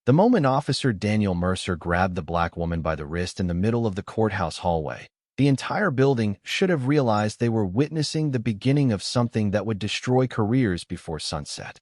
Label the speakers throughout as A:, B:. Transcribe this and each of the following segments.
A: The moment Officer Daniel Mercer grabbed the black woman by the wrist in the middle of the courthouse hallway, the entire building should have realized they were witnessing the beginning of something that would destroy careers before sunset.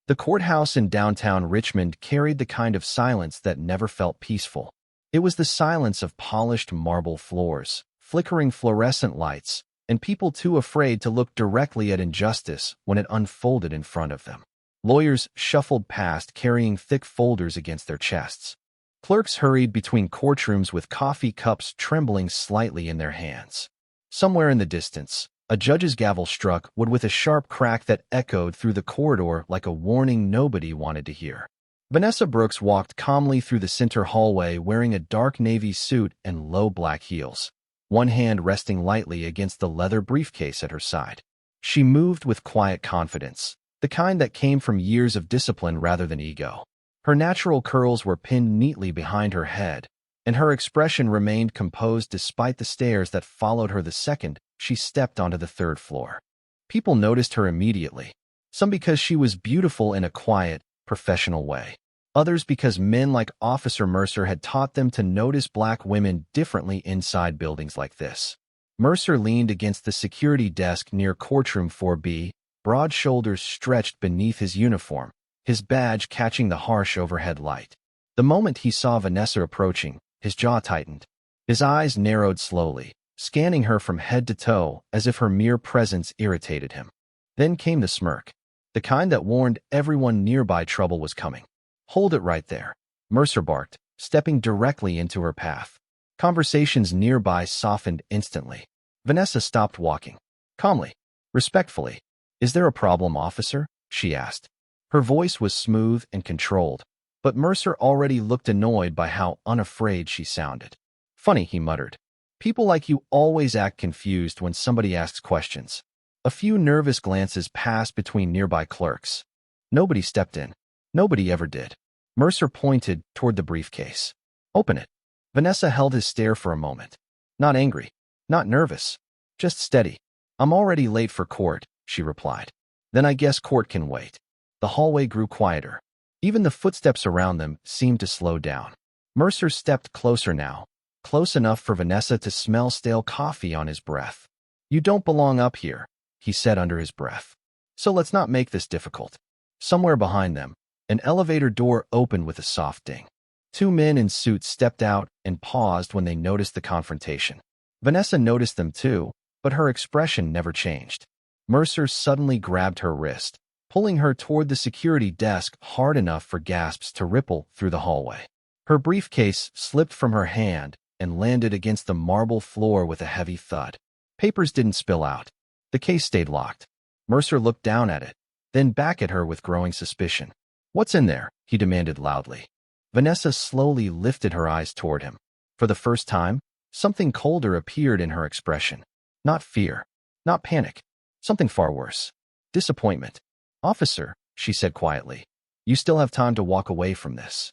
A: The courthouse in downtown Richmond carried the kind of silence that never felt peaceful. It was the silence of polished marble floors, flickering fluorescent lights, and people too afraid to look directly at injustice when it unfolded in front of them. Lawyers shuffled past carrying thick folders against their chests. Clerks hurried between courtrooms with coffee cups trembling slightly in their hands. Somewhere in the distance, a judge's gavel struck wood with a sharp crack that echoed through the corridor like a warning nobody wanted to hear. Vanessa Brooks walked calmly through the center hallway wearing a dark navy suit and low black heels, one hand resting lightly against the leather briefcase at her side. She moved with quiet confidence, the kind that came from years of discipline rather than ego. Her natural curls were pinned neatly behind her head, and her expression remained composed despite the stares that followed her the second she stepped onto the third floor. People noticed her immediately, some because she was beautiful in a quiet, professional way, others because men like Officer Mercer had taught them to notice black women differently inside buildings like this. Mercer leaned against the security desk near courtroom 4B, broad shoulders stretched beneath his uniform, his badge catching the harsh overhead light. The moment he saw Vanessa approaching, his jaw tightened. His eyes narrowed slowly, scanning her from head to toe as if her mere presence irritated him. Then came the smirk, the kind that warned everyone nearby trouble was coming. "Hold it right there," Mercer barked, stepping directly into her path. Conversations nearby softened instantly. Vanessa stopped walking. Calmly, respectfully. "Is there a problem, officer?" she asked. Her voice was smooth and controlled, but Mercer already looked annoyed by how unafraid she sounded. "Funny," he muttered. "People like you always act confused when somebody asks questions." A few nervous glances passed between nearby clerks. Nobody stepped in. Nobody ever did. Mercer pointed toward the briefcase. "Open it." Vanessa held his stare for a moment. Not angry, not nervous, just steady. "I'm already late for court," she replied. "Then I guess court can wait." The hallway grew quieter. Even the footsteps around them seemed to slow down. Mercer stepped closer now, close enough for Vanessa to smell stale coffee on his breath. "You don't belong up here," he said under his breath. "So let's not make this difficult." Somewhere behind them, an elevator door opened with a soft ding. Two men in suits stepped out and paused when they noticed the confrontation. Vanessa noticed them too, but her expression never changed. Mercer suddenly grabbed her wrist, pulling her toward the security desk hard enough for gasps to ripple through the hallway. Her briefcase slipped from her hand and landed against the marble floor with a heavy thud. Papers didn't spill out. The case stayed locked. Mercer looked down at it, then back at her with growing suspicion. "What's in there?" he demanded loudly. Vanessa slowly lifted her eyes toward him. For the first time, something colder appeared in her expression. Not fear, not panic, something far worse. Disappointment. "Officer," she said quietly, "you still have time to walk away from this."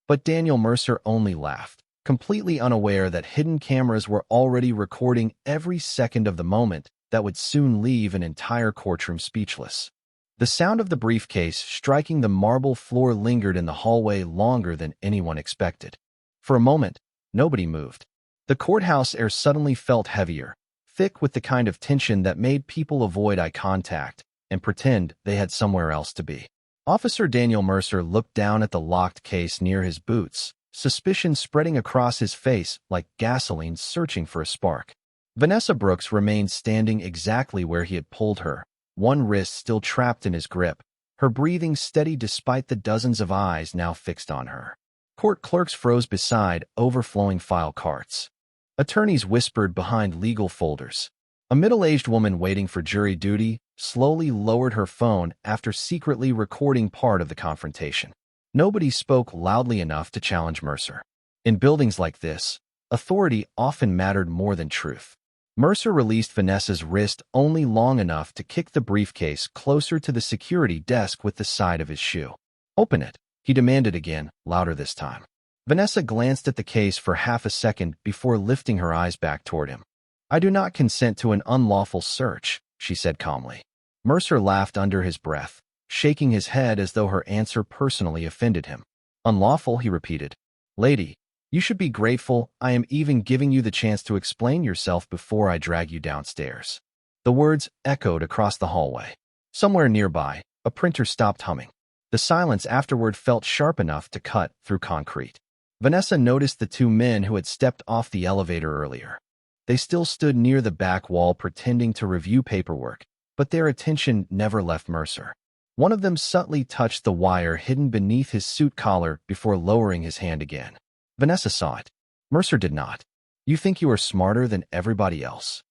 A: But Daniel Mercer only laughed, completely unaware that hidden cameras were already recording every second of the moment that would soon leave an entire courtroom speechless. The sound of the briefcase striking the marble floor lingered in the hallway longer than anyone expected. For a moment, nobody moved. The courthouse air suddenly felt heavier, thick with the kind of tension that made people avoid eye contact and pretend they had somewhere else to be. Officer Daniel Mercer looked down at the locked case near his boots, suspicion spreading across his face like gasoline searching for a spark. Vanessa Brooks remained standing exactly where he had pulled her, one wrist still trapped in his grip, her breathing steady despite the dozens of eyes now fixed on her. Court clerks froze beside overflowing file carts. Attorneys whispered behind legal folders. A middle-aged woman waiting for jury duty slowly lowered her phone after secretly recording part of the confrontation. Nobody spoke loudly enough to challenge Mercer. In buildings like this, authority often mattered more than truth. Mercer released Vanessa's wrist only long enough to kick the briefcase closer to the security desk with the side of his shoe. "Open it," he demanded again, louder this time. Vanessa glanced at the case for half a second before lifting her eyes back toward him. "I do not consent to an unlawful search," she said calmly. Mercer laughed under his breath, shaking his head as though her answer personally offended him. Unlawful, he repeated. Lady, you should be grateful I am even giving you the chance to explain yourself before I drag you downstairs. The words echoed across the hallway. Somewhere nearby, a printer stopped humming. The silence afterward felt sharp enough to cut through concrete. Vanessa noticed the two men who had stepped off the elevator earlier. They still stood near the back wall pretending to review paperwork, but their attention never left Mercer. One of them subtly touched the wire hidden beneath his suit collar before lowering his hand again. Vanessa saw it. Mercer did not. You think you are smarter than everybody else.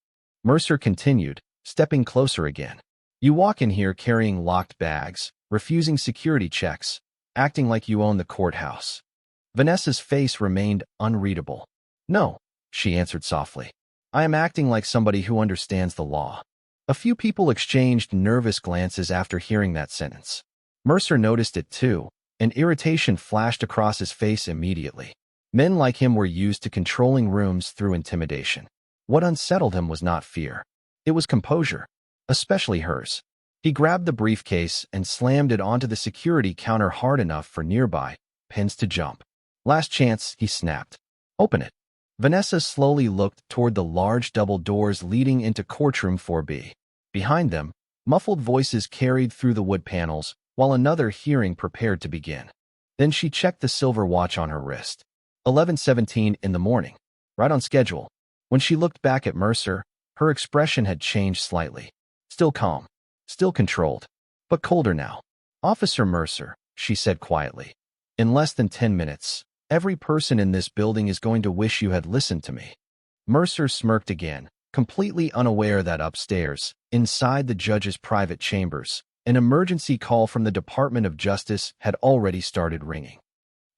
A: Mercer continued, stepping closer again. You walk in here carrying locked bags, refusing security checks, acting like you own the courthouse. Vanessa's face remained unreadable. No, she answered softly. I am acting like somebody who understands the law. A few people exchanged nervous glances after hearing that sentence. Mercer noticed it too, and irritation flashed across his face immediately. Men like him were used to controlling rooms through intimidation. What unsettled him was not fear. It was composure, especially hers. He grabbed the briefcase and slammed it onto the security counter hard enough for nearby pins to jump. Last chance, he snapped. Open it. Vanessa slowly looked toward the large double doors leading into courtroom 4B. Behind them, muffled voices carried through the wood panels, while another hearing prepared to begin. Then she checked the silver watch on her wrist. 11:17 in the morning. Right on schedule. When she looked back at Mercer, her expression had changed slightly. Still calm. Still controlled. But colder now. Officer Mercer, she said quietly. In less than 10 minutes, every person in this building is going to wish you had listened to me. Mercer smirked again, completely unaware that upstairs, inside the judge's private chambers, an emergency call from the Department of Justice had already started ringing.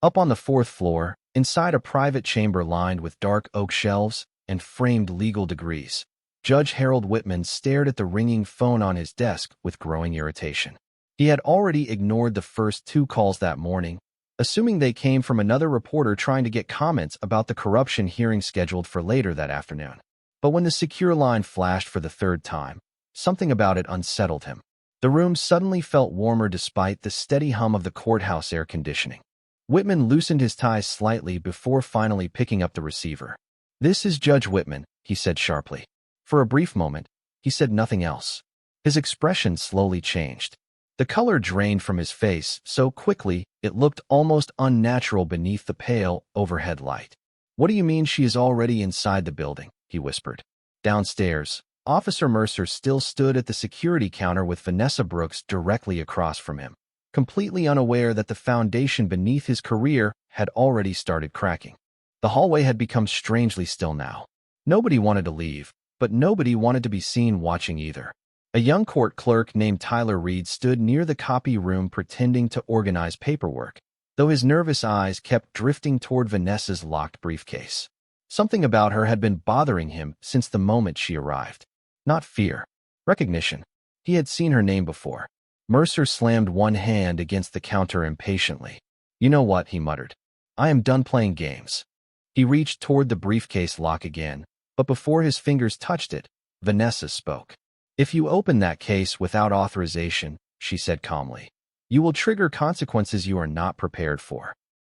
A: Up on the 4th floor, inside a private chamber lined with dark oak shelves and framed legal degrees, Judge Harold Whitman stared at the ringing phone on his desk with growing irritation. He had already ignored the first 2 calls that morning, assuming they came from another reporter trying to get comments about the corruption hearing scheduled for later that afternoon. But when the secure line flashed for the 3rd time, something about it unsettled him. The room suddenly felt warmer despite the steady hum of the courthouse air conditioning. Whitman loosened his ties slightly before finally picking up the receiver. This is Judge Whitman, he said sharply. For a brief moment, he said nothing else. His expression slowly changed. The color drained from his face so quickly it looked almost unnatural beneath the pale overhead light. What do you mean she is already inside the building? He whispered. Downstairs, Officer Mercer still stood at the security counter with Vanessa Brooks directly across from him, completely unaware that the foundation beneath his career had already started cracking. The hallway had become strangely still now. Nobody wanted to leave, but nobody wanted to be seen watching either. A young court clerk named Tyler Reed stood near the copy room pretending to organize paperwork, though his nervous eyes kept drifting toward Vanessa's locked briefcase. Something about her had been bothering him since the moment she arrived. Not fear. Recognition. He had seen her name before. Mercer slammed one hand against the counter impatiently. You know what, he muttered. I am done playing games. He reached toward the briefcase lock again, but before his fingers touched it, Vanessa spoke. If you open that case without authorization, she said calmly, you will trigger consequences you are not prepared for.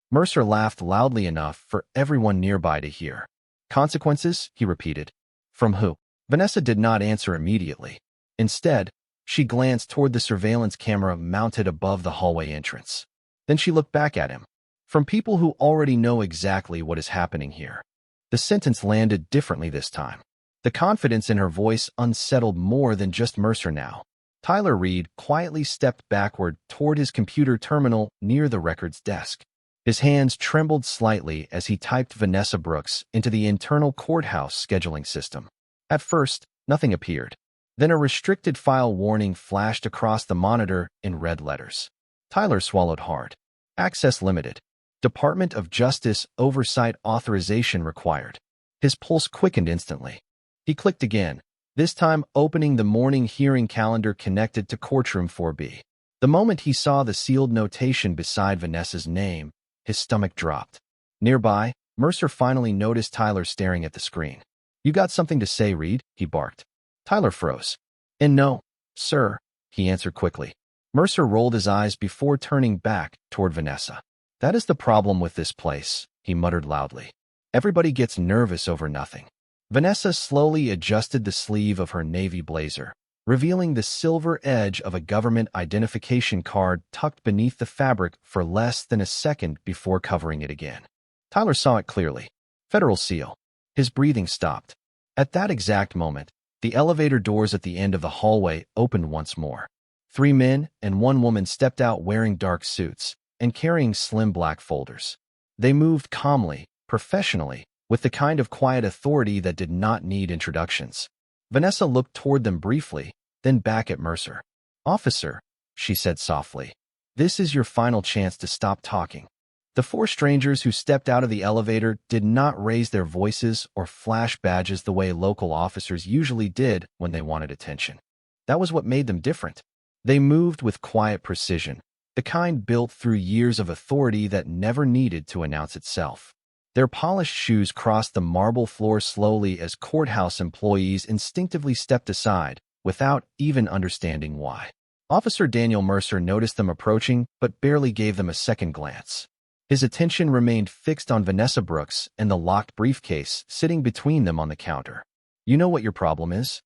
A: Mercer laughed loudly enough for everyone nearby to hear. Consequences? He repeated. From who? Vanessa did not answer immediately. Instead, she glanced toward the surveillance camera mounted above the hallway entrance. Then she looked back at him. From people who already know exactly what is happening here. The sentence landed differently this time. The confidence in her voice unsettled more than just Mercer now. Tyler Reed quietly stepped backward toward his computer terminal near the records desk. His hands trembled slightly as he typed Vanessa Brooks into the internal courthouse scheduling system. At first, nothing appeared. Then a restricted file warning flashed across the monitor in red letters. Tyler swallowed hard. Access limited. Department of Justice oversight authorization required. His pulse quickened instantly. He clicked again, this time opening the morning hearing calendar connected to courtroom 4B. The moment he saw the sealed notation beside Vanessa's name, his stomach dropped. Nearby, Mercer finally noticed Tyler staring at the screen. You got something to say, Reed? He barked. Tyler froze. And no, sir, he answered quickly. Mercer rolled his eyes before turning back toward Vanessa. That is the problem with this place, he muttered loudly. Everybody gets nervous over nothing. Vanessa slowly adjusted the sleeve of her navy blazer, revealing the silver edge of a government identification card tucked beneath the fabric for less than a second before covering it again. Tyler saw it clearly. Federal seal. His breathing stopped. At that exact moment, the elevator doors at the end of the hallway opened once more. 3 men and 1 woman stepped out wearing dark suits and carrying slim black folders. They moved calmly, professionally, with the kind of quiet authority that did not need introductions. Vanessa looked toward them briefly, then back at Mercer. "Officer," she said softly, "this is your final chance to stop talking." The 4 strangers who stepped out of the elevator did not raise their voices or flash badges the way local officers usually did when they wanted attention. That was what made them different. They moved with quiet precision, the kind built through years of authority that never needed to announce itself. Their polished shoes crossed the marble floor slowly as courthouse employees instinctively stepped aside, without even understanding why. Officer Daniel Mercer noticed them approaching, but barely gave them a second glance. His attention remained fixed on Vanessa Brooks and the locked briefcase sitting between them on the counter. "You know what your problem is?"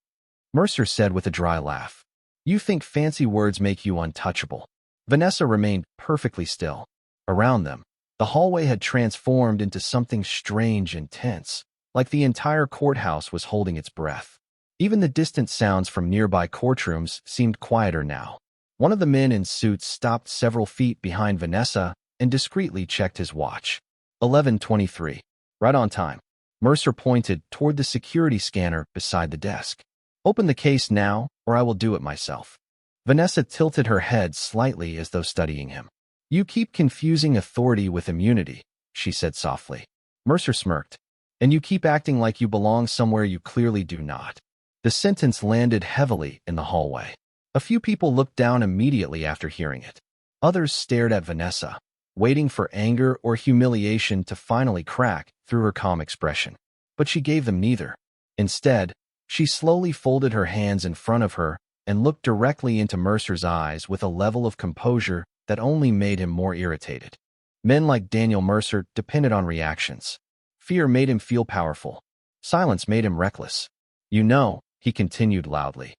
A: Mercer said with a dry laugh. "You think fancy words make you untouchable." Vanessa remained perfectly still. Around them, the hallway had transformed into something strange and tense, like the entire courthouse was holding its breath. Even the distant sounds from nearby courtrooms seemed quieter now. One of the men in suits stopped several feet behind Vanessa and discreetly checked his watch. 11:23. Right on time. Mercer pointed toward the security scanner beside the desk. "Open the case now, or I will do it myself." Vanessa tilted her head slightly as though studying him. "You keep confusing authority with immunity," she said softly. Mercer smirked. "And you keep acting like you belong somewhere you clearly do not." The sentence landed heavily in the hallway. A few people looked down immediately after hearing it. Others stared at Vanessa, waiting for anger or humiliation to finally crack through her calm expression. But she gave them neither. Instead, she slowly folded her hands in front of her and looked directly into Mercer's eyes with a level of composure that only made him more irritated. Men like Daniel Mercer depended on reactions. Fear made him feel powerful. Silence made him reckless. "You know," he continued loudly,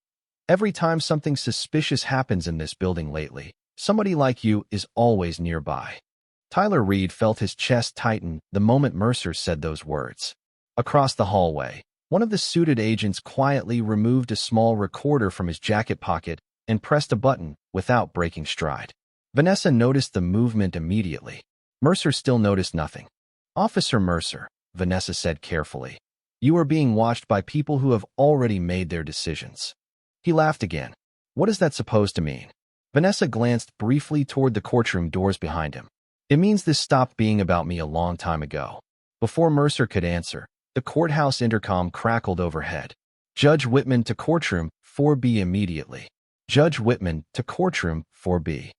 A: "every time something suspicious happens in this building lately, somebody like you is always nearby." Tyler Reed felt his chest tighten the moment Mercer said those words. Across the hallway, one of the suited agents quietly removed a small recorder from his jacket pocket and pressed a button without breaking stride. Vanessa noticed the movement immediately. Mercer still noticed nothing. "Officer Mercer," Vanessa said carefully, "you are being watched by people who have already made their decisions." He laughed again. "What is that supposed to mean?" Vanessa glanced briefly toward the courtroom doors behind him. "It means this stopped being about me a long time ago." Before Mercer could answer, the courthouse intercom crackled overhead. "Judge Whitman to courtroom 4B immediately. Judge Whitman to courtroom 4B."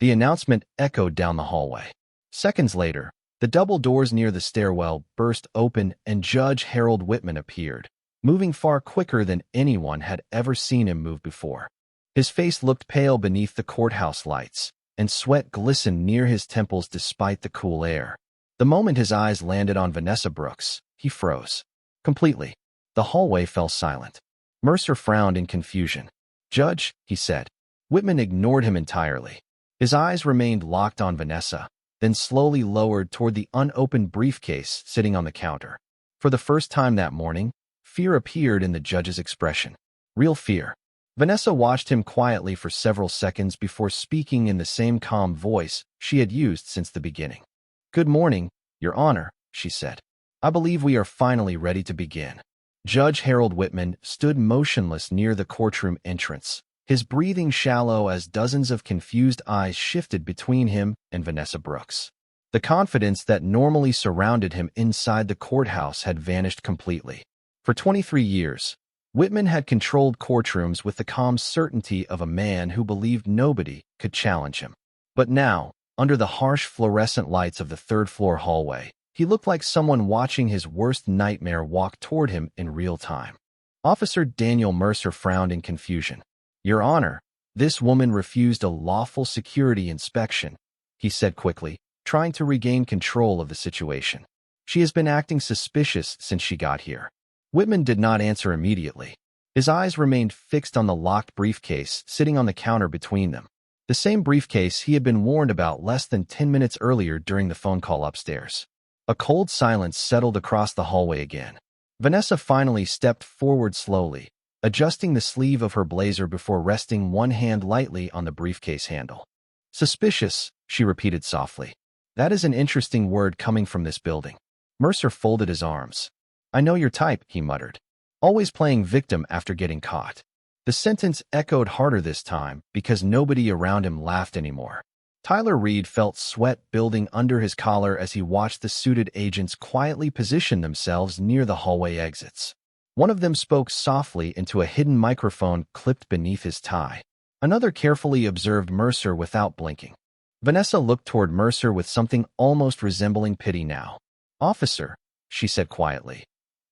A: The announcement echoed down the hallway. Seconds later, the double doors near the stairwell burst open and Judge Harold Whitman appeared, moving far quicker than anyone had ever seen him move before. His face looked pale beneath the courthouse lights, and sweat glistened near his temples despite the cool air. The moment his eyes landed on Vanessa Brooks, he froze. Completely. The hallway fell silent. Mercer frowned in confusion. "Judge," he said. Whitman ignored him entirely. His eyes remained locked on Vanessa, then slowly lowered toward the unopened briefcase sitting on the counter. For the first time that morning, fear appeared in the judge's expression. Real fear. Vanessa watched him quietly for several seconds before speaking in the same calm voice she had used since the beginning. "Good morning, Your Honor," she said. "I believe we are finally ready to begin." Judge Harold Whitman stood motionless near the courtroom entrance, his breathing shallow as dozens of confused eyes shifted between him and Vanessa Brooks. The confidence that normally surrounded him inside the courthouse had vanished completely. For 23 years, Whitman had controlled courtrooms with the calm certainty of a man who believed nobody could challenge him. But now, under the harsh fluorescent lights of the third-floor hallway, he looked like someone watching his worst nightmare walk toward him in real time. Officer Daniel Mercer frowned in confusion. "Your Honor, this woman refused a lawful security inspection," he said quickly, trying to regain control of the situation. She has been acting suspicious since she got here. Whitman did not answer immediately. His eyes remained fixed on the locked briefcase sitting on the counter between them. The same briefcase he had been warned about less than 10 minutes earlier during the phone call upstairs. A cold silence settled across the hallway again. Vanessa finally stepped forward slowly, adjusting the sleeve of her blazer before resting one hand lightly on the briefcase handle. Suspicious, she repeated softly. That is an interesting word coming from this building. Mercer folded his arms. I know your type, he muttered. Always playing victim after getting caught. The sentence echoed harder this time because nobody around him laughed anymore. Tyler Reed felt sweat building under his collar as he watched the suited agents quietly position themselves near the hallway exits. One of them spoke softly into a hidden microphone clipped beneath his tie. Another carefully observed Mercer without blinking. Vanessa looked toward Mercer with something almost resembling pity now. Officer, she said quietly.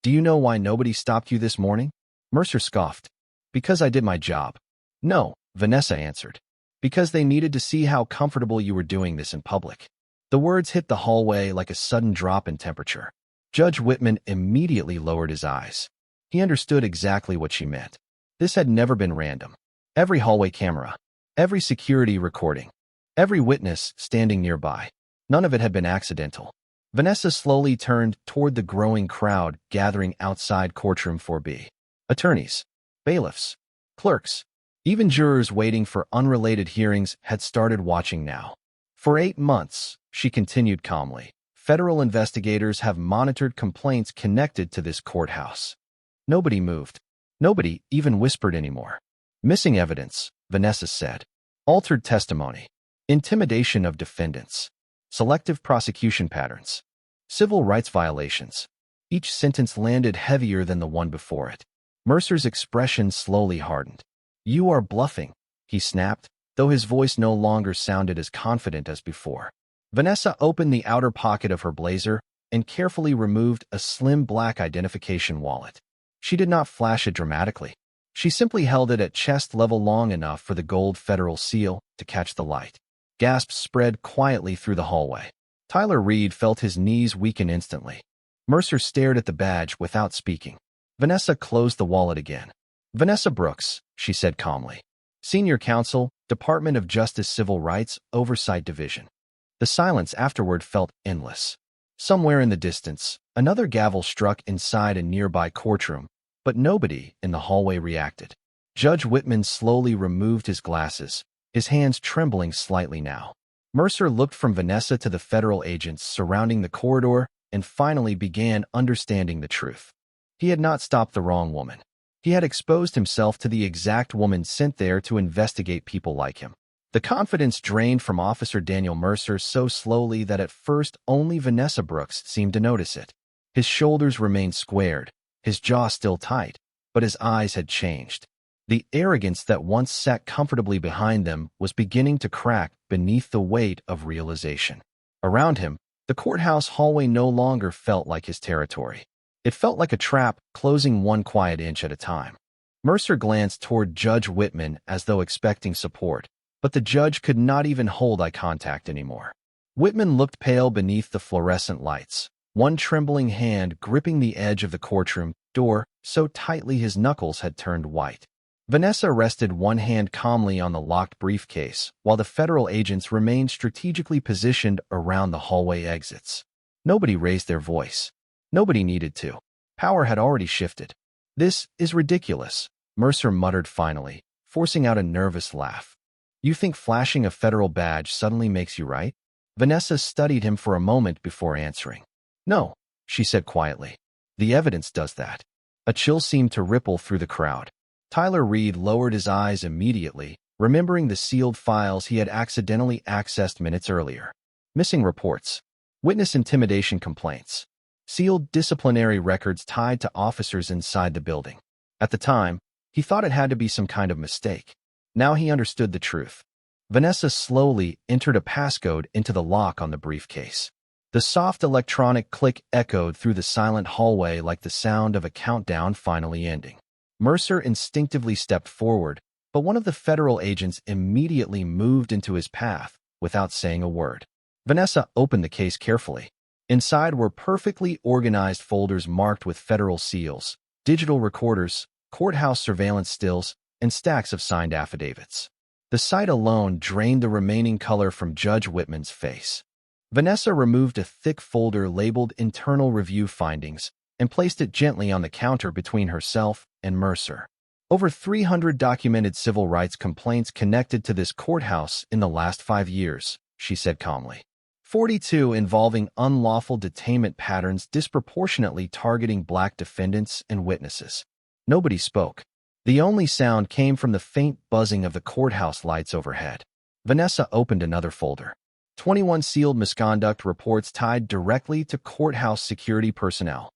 A: Do you know why nobody stopped you this morning? Mercer scoffed. Because I did my job. No, Vanessa answered. Because they needed to see how comfortable you were doing this in public. The words hit the hallway like a sudden drop in temperature. Judge Whitman immediately lowered his eyes. He understood exactly what she meant. This had never been random. Every hallway camera, every security recording, every witness standing nearby. None of it had been accidental. Vanessa slowly turned toward the growing crowd gathering outside courtroom 4B. Attorneys, bailiffs, clerks, even jurors waiting for unrelated hearings had started watching now. For 8 months, she continued calmly, federal investigators have monitored complaints connected to this courthouse. Nobody moved. Nobody even whispered anymore. Missing evidence, Vanessa said. Altered testimony. Intimidation of defendants. Selective prosecution patterns. Civil rights violations. Each sentence landed heavier than the one before it. Mercer's expression slowly hardened. You are bluffing, he snapped, though his voice no longer sounded as confident as before. Vanessa opened the outer pocket of her blazer and carefully removed a slim black identification wallet. She did not flash it dramatically. She simply held it at chest level long enough for the gold federal seal to catch the light. Gasps spread quietly through the hallway. Tyler Reed felt his knees weaken instantly. Mercer stared at the badge without speaking. Vanessa closed the wallet again. Vanessa Brooks, she said calmly. Senior Counsel, Department of Justice Civil Rights, Oversight Division. The silence afterward felt endless. Somewhere in the distance, another gavel struck inside a nearby courtroom, but nobody in the hallway reacted. Judge Whitman slowly removed his glasses, his hands trembling slightly now. Mercer looked from Vanessa to the federal agents surrounding the corridor and finally began understanding the truth. He had not stopped the wrong woman. He had exposed himself to the exact woman sent there to investigate people like him. The confidence drained from Officer Daniel Mercer so slowly that at first only Vanessa Brooks seemed to notice it. His shoulders remained squared, his jaw still tight, but his eyes had changed. The arrogance that once sat comfortably behind them was beginning to crack beneath the weight of realization. Around him, the courthouse hallway no longer felt like his territory. It felt like a trap closing one quiet inch at a time. Mercer glanced toward Judge Whitman as though expecting support, but the judge could not even hold eye contact anymore. Whitman looked pale beneath the fluorescent lights, one trembling hand gripping the edge of the courtroom door so tightly his knuckles had turned white. Vanessa rested one hand calmly on the locked briefcase, while the federal agents remained strategically positioned around the hallway exits. Nobody raised their voice. Nobody needed to. Power had already shifted. This is ridiculous, Mercer muttered finally, forcing out a nervous laugh. You think flashing a federal badge suddenly makes you right? Vanessa studied him for a moment before answering. No, she said quietly. The evidence does that. A chill seemed to ripple through the crowd. Tyler Reed lowered his eyes immediately, remembering the sealed files he had accidentally accessed minutes earlier. Missing reports. Witness intimidation complaints. Sealed disciplinary records tied to officers inside the building. At the time, he thought it had to be some kind of mistake. Now he understood the truth. Vanessa slowly entered a passcode into the lock on the briefcase. The soft electronic click echoed through the silent hallway like the sound of a countdown finally ending. Mercer instinctively stepped forward, but one of the federal agents immediately moved into his path without saying a word. Vanessa opened the case carefully. Inside were perfectly organized folders marked with federal seals, digital recorders, courthouse surveillance stills, and stacks of signed affidavits. The sight alone drained the remaining color from Judge Whitman's face. Vanessa removed a thick folder labeled Internal Review Findings and placed it gently on the counter between herself and Mercer. Over 300 documented civil rights complaints connected to this courthouse in the last 5 years, she said calmly. 42 involving unlawful detainment patterns disproportionately targeting black defendants and witnesses. Nobody spoke. The only sound came from the faint buzzing of the courthouse lights overhead. Vanessa opened another folder. 21 sealed misconduct reports tied directly to courthouse security personnel.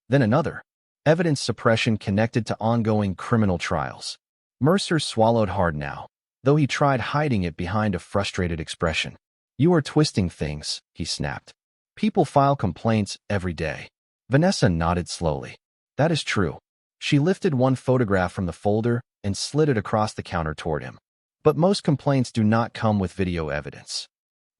A: Then another. Evidence suppression connected to ongoing criminal trials. Mercer swallowed hard now, though he tried hiding it behind a frustrated expression. You are twisting things, he snapped. People file complaints every day. Vanessa nodded slowly. That is true. She lifted one photograph from the folder and slid it across the counter toward him. But most complaints do not come with video evidence.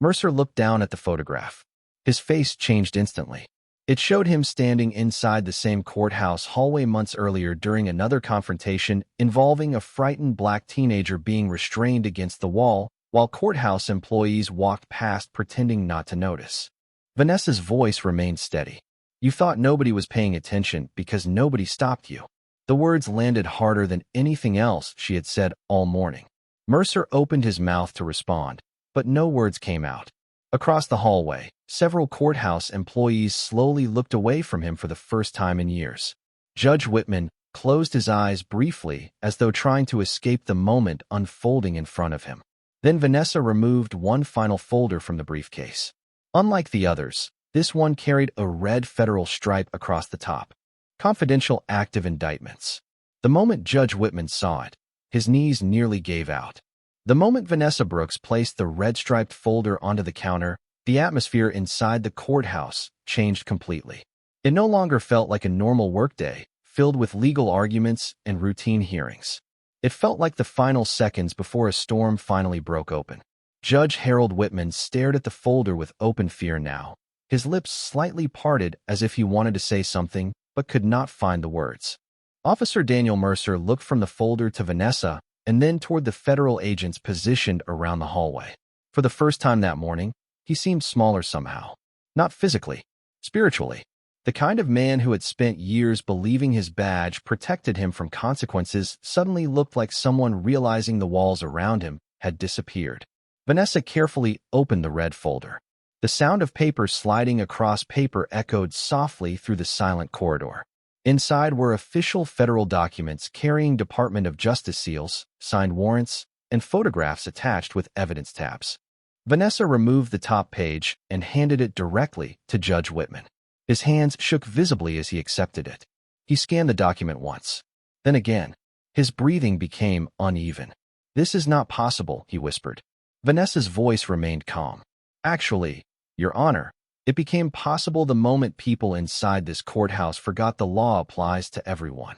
A: Mercer looked down at the photograph. His face changed instantly. It showed him standing inside the same courthouse hallway months earlier during another confrontation involving a frightened black teenager being restrained against the wall while courthouse employees walked past pretending not to notice. Vanessa's voice remained steady. You thought nobody was paying attention because nobody stopped you. The words landed harder than anything else she had said all morning. Mercer opened his mouth to respond, but no words came out. Across the hallway, several courthouse employees slowly looked away from him for the first time in years. Judge Whitman closed his eyes briefly as though trying to escape the moment unfolding in front of him. Then Vanessa removed one final folder from the briefcase. Unlike the others, this one carried a red federal stripe across the top. Confidential active indictments. The moment Judge Whitman saw it, his knees nearly gave out. The moment Vanessa Brooks placed the red-striped folder onto the counter, the atmosphere inside the courthouse changed completely. It no longer felt like a normal workday, filled with legal arguments and routine hearings. It felt like the final seconds before a storm finally broke open. Judge Harold Whitman stared at the folder with open fear now, his lips slightly parted as if he wanted to say something but could not find the words. Officer Daniel Mercer looked from the folder to Vanessa and then toward the federal agents positioned around the hallway. For the first time that morning, he seemed smaller somehow. Not physically, spiritually. The kind of man who had spent years believing his badge protected him from consequences suddenly looked like someone realizing the walls around him had disappeared. Vanessa carefully opened the red folder. The sound of paper sliding across paper echoed softly through the silent corridor. Inside were official federal documents carrying Department of Justice seals, signed warrants, and photographs attached with evidence tabs. Vanessa removed the top page and handed it directly to Judge Whitman. His hands shook visibly as he accepted it. He scanned the document once. Then again. His breathing became uneven. This is not possible, he whispered. Vanessa's voice remained calm. Actually, Your Honor, it became possible the moment people inside this courthouse forgot the law applies to everyone.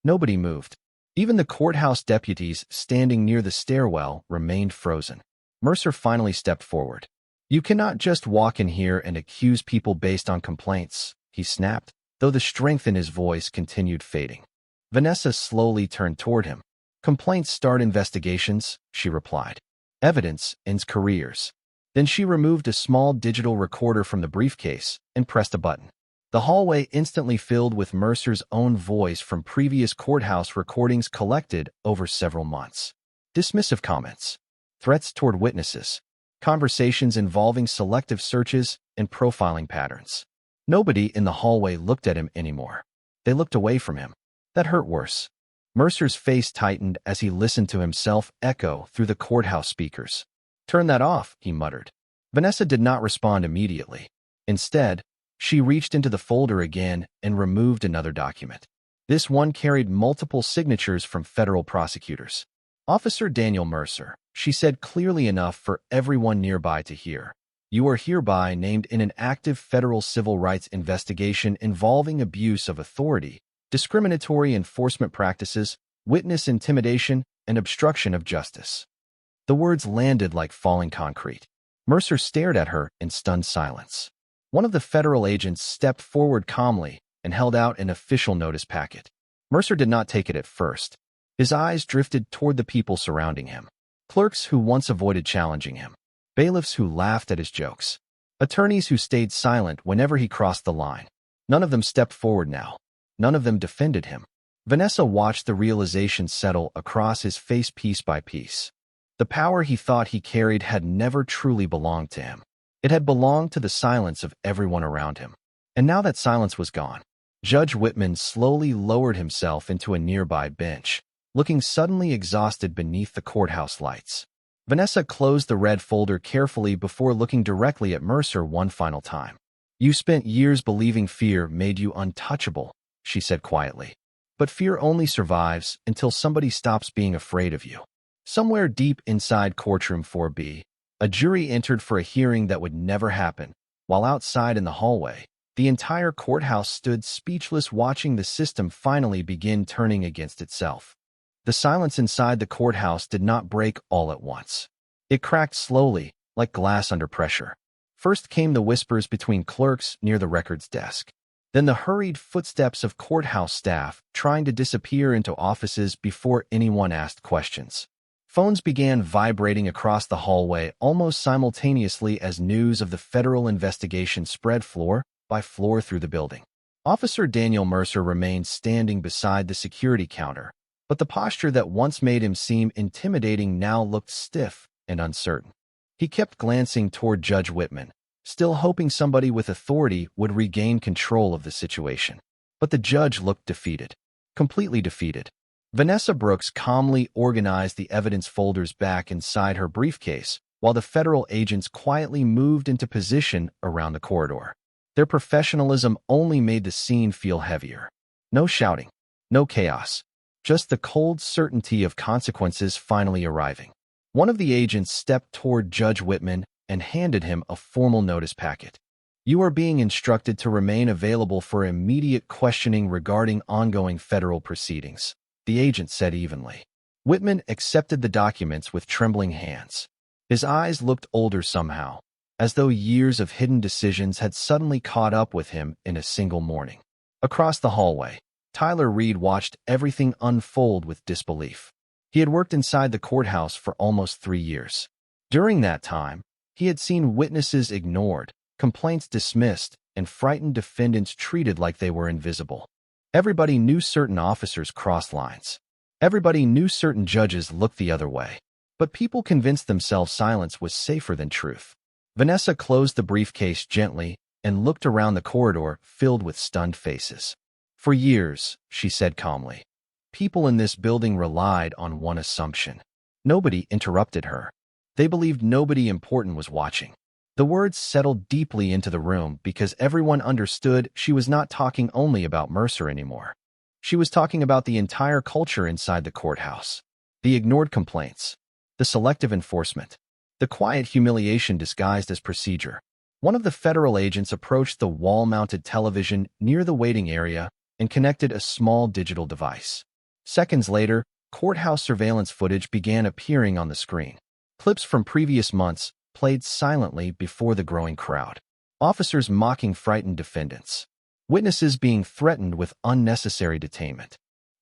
A: Nobody moved. Even the courthouse deputies standing near the stairwell remained frozen. Mercer finally stepped forward. You cannot just walk in here and accuse people based on complaints, he snapped, though the strength in his voice continued fading. Vanessa slowly turned toward him. Complaints start investigations, she replied. Evidence ends careers. Then she removed a small digital recorder from the briefcase and pressed a button. The hallway instantly filled with Mercer's own voice from previous courthouse recordings collected over several months. Dismissive comments, threats toward witnesses, conversations involving selective searches and profiling patterns. Nobody in the hallway looked at him anymore. They looked away from him. That hurt worse. Mercer's face tightened as he listened to himself echo through the courthouse speakers. Turn that off, he muttered. Vanessa did not respond immediately. Instead, she reached into the folder again and removed another document. This one carried multiple signatures from federal prosecutors. Officer Daniel Mercer, she said clearly enough for everyone nearby to hear. You are hereby named in an active federal civil rights investigation involving abuse of authority, discriminatory enforcement practices, witness intimidation, and obstruction of justice. The words landed like falling concrete. Mercer stared at her in stunned silence. One of the federal agents stepped forward calmly and held out an official notice packet. Mercer did not take it at first. His eyes drifted toward the people surrounding him. Clerks who once avoided challenging him. Bailiffs who laughed at his jokes. Attorneys who stayed silent whenever he crossed the line. None of them stepped forward now. None of them defended him. Vanessa watched the realization settle across his face piece by piece. The power he thought he carried had never truly belonged to him. It had belonged to the silence of everyone around him. And now that silence was gone, Judge Whitman slowly lowered himself into a nearby bench, looking suddenly exhausted beneath the courthouse lights. Vanessa closed the red folder carefully before looking directly at Mercer one final time. "You spent years believing fear made you untouchable," she said quietly. "But fear only survives until somebody stops being afraid of you." Somewhere deep inside courtroom 4B, a jury entered for a hearing that would never happen, while outside in the hallway, the entire courthouse stood speechless, watching the system finally begin turning against itself. The silence inside the courthouse did not break all at once. It cracked slowly, like glass under pressure. First came the whispers between clerks near the records desk. Then the hurried footsteps of courthouse staff trying to disappear into offices before anyone asked questions. Phones began vibrating across the hallway almost simultaneously as news of the federal investigation spread floor by floor through the building. Officer Daniel Mercer remained standing beside the security counter, but the posture that once made him seem intimidating now looked stiff and uncertain. He kept glancing toward Judge Whitman, still hoping somebody with authority would regain control of the situation. But the judge looked defeated, completely defeated. Vanessa Brooks calmly organized the evidence folders back inside her briefcase, while the federal agents quietly moved into position around the corridor. Their professionalism only made the scene feel heavier. No shouting, no chaos, just the cold certainty of consequences finally arriving. One of the agents stepped toward Judge Whitman and handed him a formal notice packet. "You are being instructed to remain available for immediate questioning regarding ongoing federal proceedings," the agent said evenly. Whitman accepted the documents with trembling hands. His eyes looked older somehow, as though years of hidden decisions had suddenly caught up with him in a single morning. Across the hallway, Tyler Reed watched everything unfold with disbelief. He had worked inside the courthouse for almost 3 years. During that time, he had seen witnesses ignored, complaints dismissed, and frightened defendants treated like they were invisible. Everybody knew certain officers crossed lines. Everybody knew certain judges looked the other way. But people convinced themselves silence was safer than truth. Vanessa closed the briefcase gently and looked around the corridor filled with stunned faces. "For years," she said calmly, "people in this building relied on one assumption." Nobody interrupted her. They believed nobody important was watching. The words settled deeply into the room because everyone understood she was not talking only about Mercer anymore. She was talking about the entire culture inside the courthouse. The ignored complaints, the selective enforcement, the quiet humiliation disguised as procedure. One of the federal agents approached the wall-mounted television near the waiting area and connected a small digital device. Seconds later, courthouse surveillance footage began appearing on the screen. Clips from previous months played silently before the growing crowd. Officers mocking frightened defendants. Witnesses being threatened with unnecessary detainment.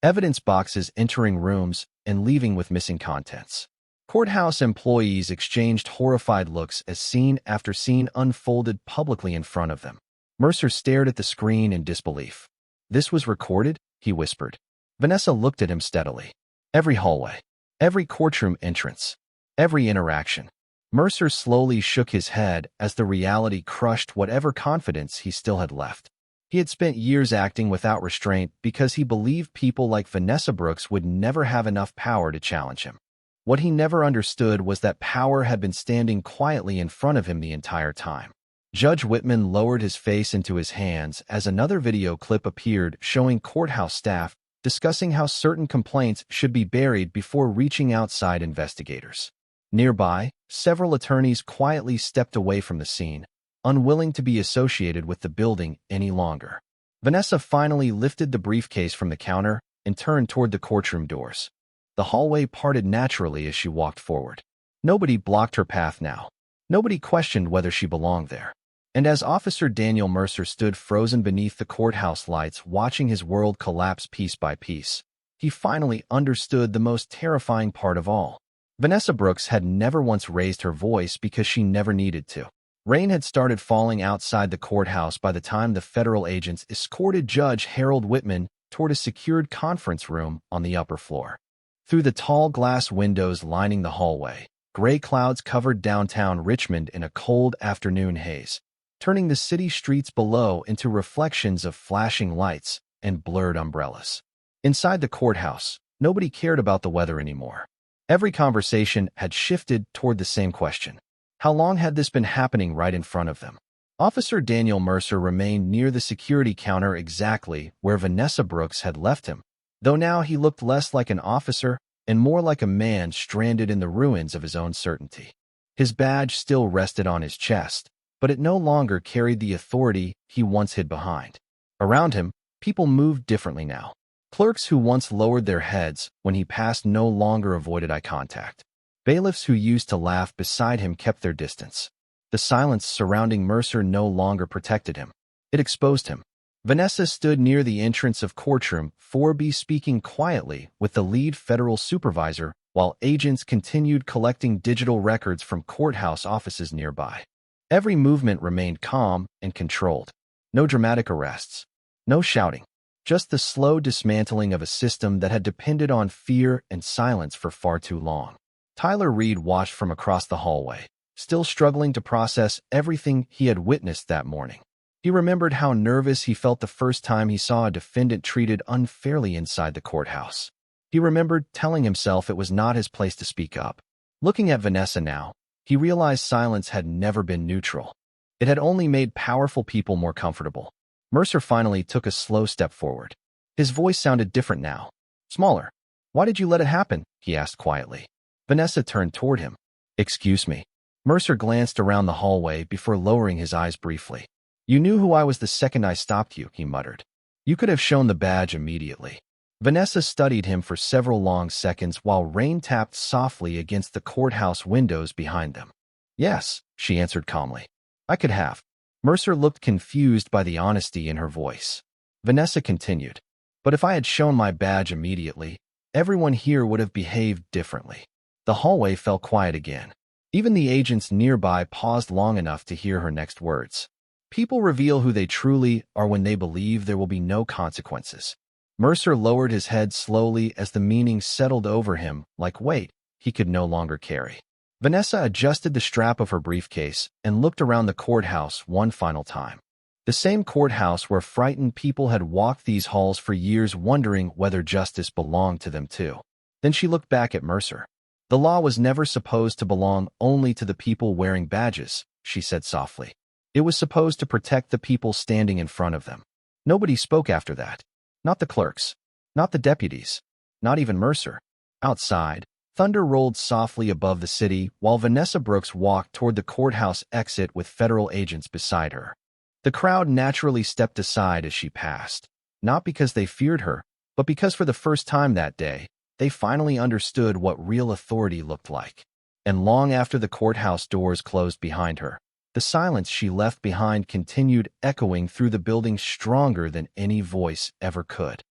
A: Evidence boxes entering rooms and leaving with missing contents. Courthouse employees exchanged horrified looks as scene after scene unfolded publicly in front of them. Mercer stared at the screen in disbelief. "This was recorded?" he whispered. Vanessa looked at him steadily. Every hallway, every courtroom entrance, every interaction. Mercer slowly shook his head as the reality crushed whatever confidence he still had left. He had spent years acting without restraint because he believed people like Vanessa Brooks would never have enough power to challenge him. What he never understood was that power had been standing quietly in front of him the entire time. Judge Whitman lowered his face into his hands as another video clip appeared showing courthouse staff discussing how certain complaints should be buried before reaching outside investigators. Nearby, several attorneys quietly stepped away from the scene, unwilling to be associated with the building any longer. Vanessa finally lifted the briefcase from the counter and turned toward the courtroom doors. The hallway parted naturally as she walked forward. Nobody blocked her path now. Nobody questioned whether she belonged there. And as Officer Daniel Mercer stood frozen beneath the courthouse lights watching his world collapse piece by piece, he finally understood the most terrifying part of all. Vanessa Brooks had never once raised her voice because she never needed to. Rain had started falling outside the courthouse by the time the federal agents escorted Judge Harold Whitman toward a secured conference room on the upper floor. Through the tall glass windows lining the hallway, gray clouds covered downtown Richmond in a cold afternoon haze, turning the city streets below into reflections of flashing lights and blurred umbrellas. Inside the courthouse, nobody cared about the weather anymore. Every conversation had shifted toward the same question. How long had this been happening right in front of them? Officer Daniel Mercer remained near the security counter exactly where Vanessa Brooks had left him, though now he looked less like an officer and more like a man stranded in the ruins of his own certainty. His badge still rested on his chest, but it no longer carried the authority he once hid behind. Around him, people moved differently now. Clerks who once lowered their heads when he passed no longer avoided eye contact. Bailiffs who used to laugh beside him kept their distance. The silence surrounding Mercer no longer protected him. It exposed him. Vanessa stood near the entrance of courtroom 4B speaking quietly with the lead federal supervisor while agents continued collecting digital records from courthouse offices nearby. Every movement remained calm and controlled. No dramatic arrests. No shouting. Just the slow dismantling of a system that had depended on fear and silence for far too long. Tyler Reed watched from across the hallway, still struggling to process everything he had witnessed that morning. He remembered how nervous he felt the first time he saw a defendant treated unfairly inside the courthouse. He remembered telling himself it was not his place to speak up. Looking at Vanessa now, he realized silence had never been neutral. It had only made powerful people more comfortable. Mercer finally took a slow step forward. His voice sounded different now, smaller. "Why did you let it happen?" he asked quietly. Vanessa turned toward him. "Excuse me." Mercer glanced around the hallway before lowering his eyes briefly. "You knew who I was the second I stopped you," he muttered. "You could have shown the badge immediately." Vanessa studied him for several long seconds while rain tapped softly against the courthouse windows behind them. "Yes," she answered calmly. "I could have." Mercer looked confused by the honesty in her voice. Vanessa continued. "But if I had shown my badge immediately, everyone here would have behaved differently." The hallway fell quiet again. Even the agents nearby paused long enough to hear her next words. People reveal who they truly are when they believe there will be no consequences. Mercer lowered his head slowly as the meaning settled over him like weight he could no longer carry. Vanessa adjusted the strap of her briefcase and looked around the courthouse one final time. The same courthouse where frightened people had walked these halls for years wondering whether justice belonged to them too. Then she looked back at Mercer. "The law was never supposed to belong only to the people wearing badges," she said softly. "It was supposed to protect the people standing in front of them." Nobody spoke after that. Not the clerks. Not the deputies. Not even Mercer. Outside, thunder rolled softly above the city while Vanessa Brooks walked toward the courthouse exit with federal agents beside her. The crowd naturally stepped aside as she passed, not because they feared her, but because for the first time that day, they finally understood what real authority looked like. And long after the courthouse doors closed behind her, the silence she left behind continued echoing through the building stronger than any voice ever could.